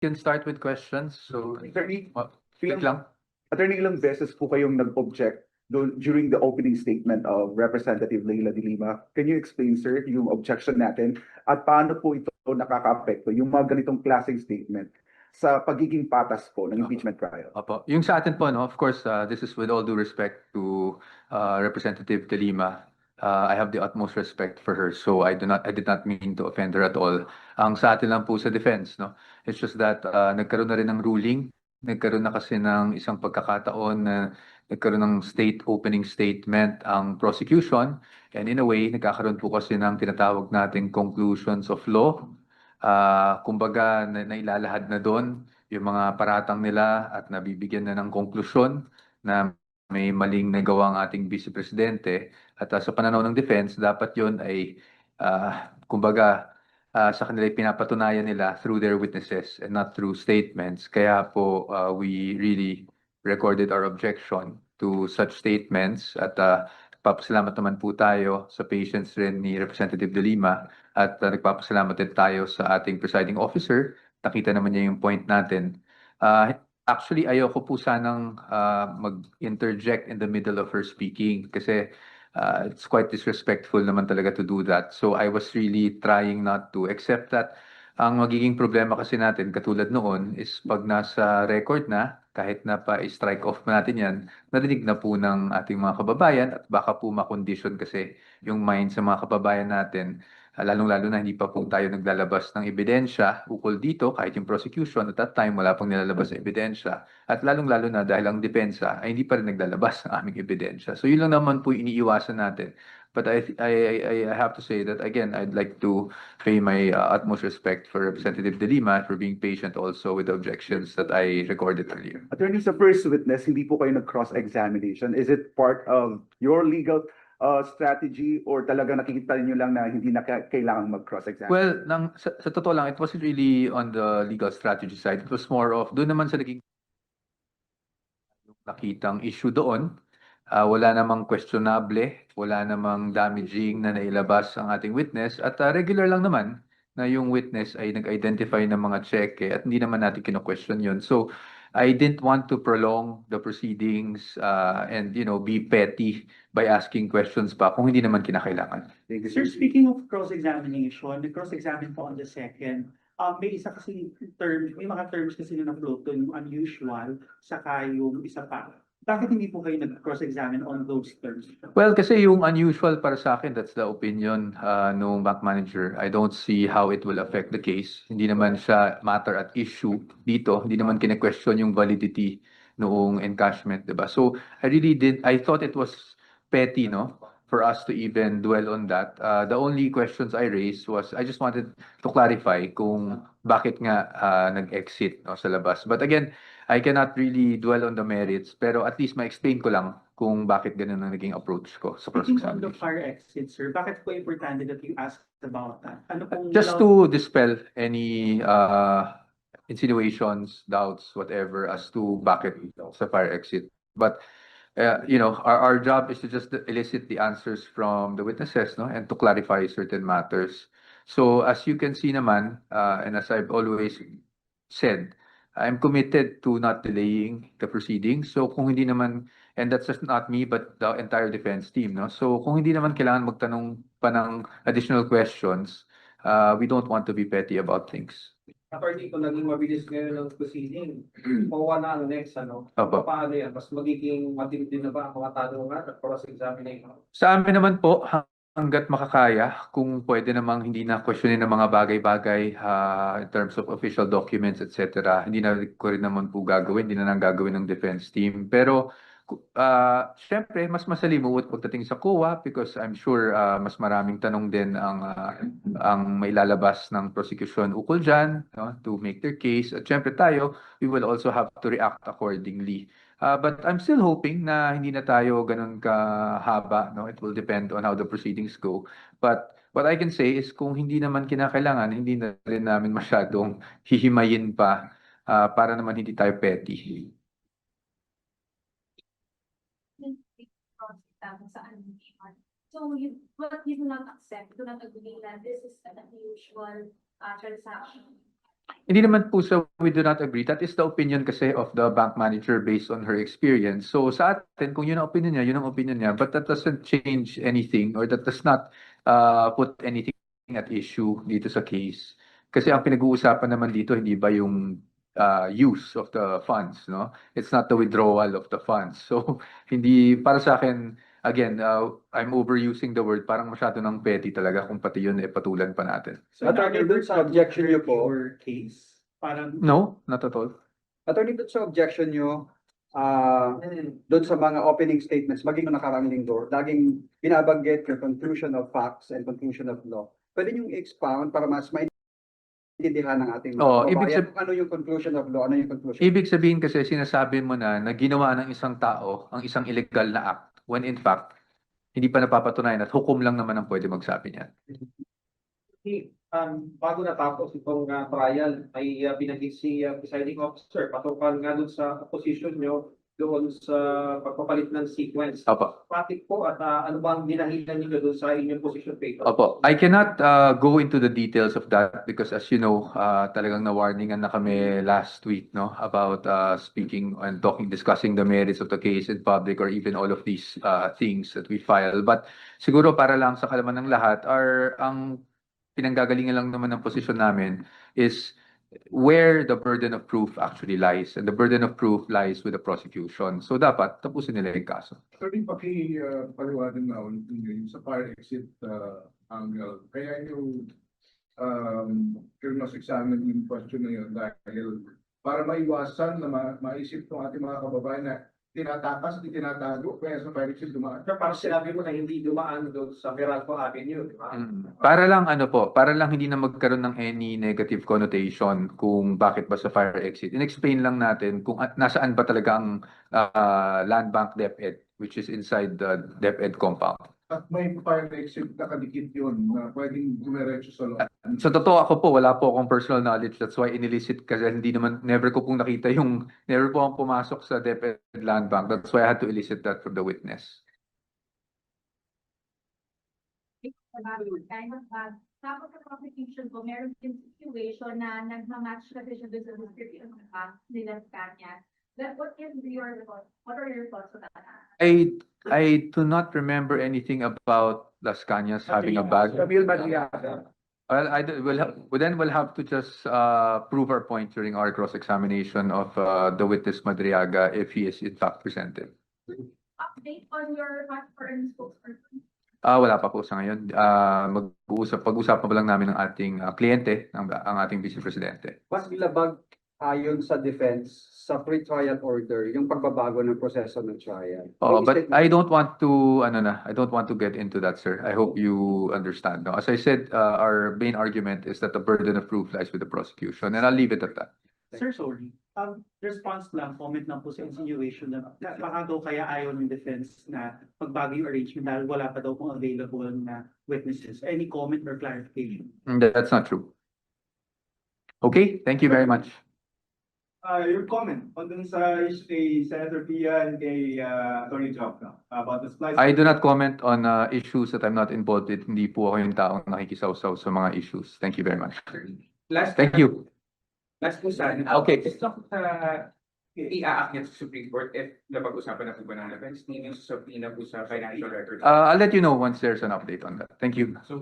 can start with questions. So, Attorney, wait lang. Attorney, ilang beses po kayong nag-object during the opening statement of Representative Leila de Lima. Can you explain, sir, yung objection natin at paano po ito nakaka-apekto yung mga ganitong klaseng statement sa pagiging patas po ng impeachment trial? Opo. Yung sa atin po, no, of course, this is with all due respect to Representative de Lima. I have the utmost respect for her, so I did not mean to offend her at all. Ang sa atin lang po sa defense, no, it's just that nagkaroon na rin ng ruling, nagkaroon na kasi ng isang pagkakataon na nagkaroon ng state opening statement ang prosecution, and in a way, nagkakaroon po kasi ng tinatawag nating conclusions of law. Kumbaga, nailalahad na doon yung mga paratang nila at nabibigyan na ng konklusyon na may maling nagawa ang ating Vice Presidente. At sa pananaw ng defense, dapat yon ay, kumbaga, sa kanila pinapatunayan nila through their witnesses and not through statements. Kaya po, we really recorded our objection to such statements at nagpapasalamat naman po tayo sa patience rin ni Representative De Lima at nagpapasalamat din tayo sa ating presiding officer. Nakita naman niya yung point natin. Actually, ayoko po sanang mag-interject in the middle of her speaking kasi it's quite disrespectful naman talaga to do that. So I was really trying not to, except that ang magiging problema kasi natin, katulad noon, is pag nasa record na, kahit na pa-strike off natin yan, narinig na po ng ating mga kababayan at baka po makondisyon kasi yung mind sa mga kababayan natin, lalong-lalo na hindi pa po tayo naglalabas ng ebidensya ukol dito, kahit yung prosecution, at that time wala pang nilalabas na ebidensya. At lalong-lalo na dahil ang depensa ay hindi pa rin naglalabas ng aming ebidensya. So yun lang naman po iniiwasan natin. But I have to say that, again, I'd like to pay my utmost respect for Representative De Lima for being patient also with the objections that I recorded earlier. Attorney, sa first witness, hindi po kayo nag-cross-examination. Is it part of your legal strategy or talaga nakikita niyo lang na hindi na kailangan mag-cross-examine? Well, sa totoo lang, it wasn't really on the legal strategy side. It was more of, doon naman sa naging nakitang issue doon. Wala namang questionable, wala namang damaging na nailabas ang ating witness at regular lang naman na yung witness ay nag-identify ng mga cheque at hindi naman natin kino-question yun. So I didn't want to prolong the proceedings and be petty by asking questions pa kung hindi naman kinakailangan. Sir, speaking of cross-examination, the cross-examine po on the second, may isa kasi term, may mga terms kasi na na-float doon, yung unusual, saka yung isa pa. Bakit hindi po kayo nag-cross-examine on those terms? Well, kasi yung unusual para sa akin, that's the opinion ng bank manager. I don't see how it will affect the case. Hindi naman siya matter at issue dito. Hindi naman kine-question yung validity noong encashment, diba? So I thought it was petty, no, for us to even dwell on that. The only questions I raised was I just wanted to clarify kung bakit nga nag-exit, no, sa labas. But again, I cannot really dwell on the merits, pero at least ma-explain ko lang kung bakit ganun ang naging approach ko sa Speaking on the cross-examination. fire exit, sir, bakit po importante that you asked about that? Ano pong Just to dispel any insinuations, doubts, whatever, as to bakit sa fire exit. But our job is to just elicit the answers from the witnesses, no, and to clarify certain matters. So as you can see naman, and as I've always said, I'm committed to not delaying the proceedings. So kung hindi naman, and that's just not me, but the entire defense team, no? So kung hindi naman kailangan magtanong pa ng additional questions, we don't want to be petty about things. Attorney, kung naging mabilis ngayon ang proceeding, mawa na ang next, Opo. paano yan? Mas magiging matindi na ba ang mga tanungan at cross-examination? Sa amin naman po, hanggat makakaya, kung pwede namang hindi na questionin ng mga bagay-bagay in terms of official documents, etc. Hindi na ko rin naman po gagawin, hindi na nang gagawin ng defense team. Pero syempre, mas masalimuot pagdating sa COA because I'm sure mas maraming tanong din ang mailalabas ng prosecution ukol dyan, no, to make their case. At syempre tayo, we will also have to react accordingly. But I'm still hoping na hindi na tayo ganun kahaba, no? It will depend on how the proceedings go. But what I can say is kung hindi naman kinakailangan, hindi na rin namin masyadong hihimayin pa para naman hindi tayo petty. So what you do not accept, do not agree that this is an unusual transaction. Hindi naman po sa we do not agree. That is the opinion kasi of the bank manager based on her experience. So sa atin, kung yun ang opinion niya, yun ang opinion niya. But that doesn't change anything or that does not put anything at issue dito sa case. Kasi ang pinag-uusapan naman dito, hindi ba yung use of the funds, no? It's not the withdrawal of the funds. So hindi, para sa akin, again, I'm overusing the word, parang masyado ng petty talaga kung pati yun patulan pa natin. So, Attorney, dun sa objection niyo po, your case, parang No, not at all. attorney, doon sa objection nyo, doon sa mga opening statements, maging nung nakaraang linggo, laging binabanggit yung conclusion of facts and conclusion of law. Pwede nyo i-expound para mas maintindihan ng ating mga Oo, ibig kababayan kung ano yung conclusion of law, ano yung conclusion. Ibig sabihin kasi sinasabi mo na ginawa ng isang tao ang isang illegal na act when in fact hindi pa napapatunayan at hukom lang naman ang pwede magsabi niyan. Bago natapos itong trial, ay binanggit si presiding officer, patungkol nga doon sa position nyo doon sa pagpapalit ng sequence. Opo. Patik po at ano bang dinahilan niyo doon sa inyong position paper? Opo. I cannot go into the details of that because as you know, talagang na-warningan na kami last week, no, about speaking and discussing the merits of the case in public or even all of these things that we file. But siguro para lang sa kalaman ng lahat, ang pinanggagalingan lang naman ng posisyon namin is where the burden of proof actually lies. And the burden of proof lies with the prosecution. So dapat tapusin nila yung kaso. Sorry, paliwanag na ulit yung sa fire exit angle. Kaya yung cross-examine yung question na yun dahil para maiwasan na maisip ng ating mga kababayan na tinatakas, di tinatago, kaya sa fire exit dumaan. Parang sinabi mo na hindi dumaan doon sa Meralco Avenue, di ba? Para lang para lang hindi na magkaroon ng any negative connotation kung bakit ba sa fire exit. In-explain lang natin kung nasaan ba talaga ang land bank DepEd, which is inside the DepEd compound. At may fire exit nakadikit yun na pwedeng dumiretso sa loob. So totoo ako po, wala po akong personal knowledge. That's why inilisted kasi never ko pong nakita never po akong pumasok sa DepEd Land Bank. That's why I had to elicit that from the witness. Tapos sa prosecution ko, meron din situation na nagmamatch kasi siya doon sa description ng bank nila Scania. But what are your thoughts on that? I do not remember anything about Las Cañas having a bag. Camille Madriaga. Well, we'll have to just prove our point during our cross-examination of the witness Madriaga if he is in fact presented. Update on your foreign spokesperson? Wala pa po sa ngayon. Pag-usapan pa lang namin ng ating kliyente, ang ating vice presidente. Mas labag ayon sa defense sa pre-trial order yung pagbabago ng proseso ng trial. But I don't want to get into that, sir. I hope you understand. No? As I said, our main argument is that the burden of proof lies with the prosecution, and I'll leave it at that. Sir, sorry. Response lang, comment lang po sa insinuation na baka daw kaya ayaw ng defense na magbago yung arrangement dahil wala pa daw kung available na witnesses. Any comment or clarification? That's not true. Okay, thank you very much. Your comment on dun sa kay Senator Pia and kay Attorney Job about the splice. I do not comment on issues that I'm not involved with. Hindi po ako yung taong nakikisawsaw sa mga issues. Thank you very much. Thank you. Last po sana. Okay. Gusto ko i-aakyat sa Supreme Court if napag-usapan na po ba ng defense team yung subpoena po sa financial record. I'll let you know once there's an update on that. Thank you. So,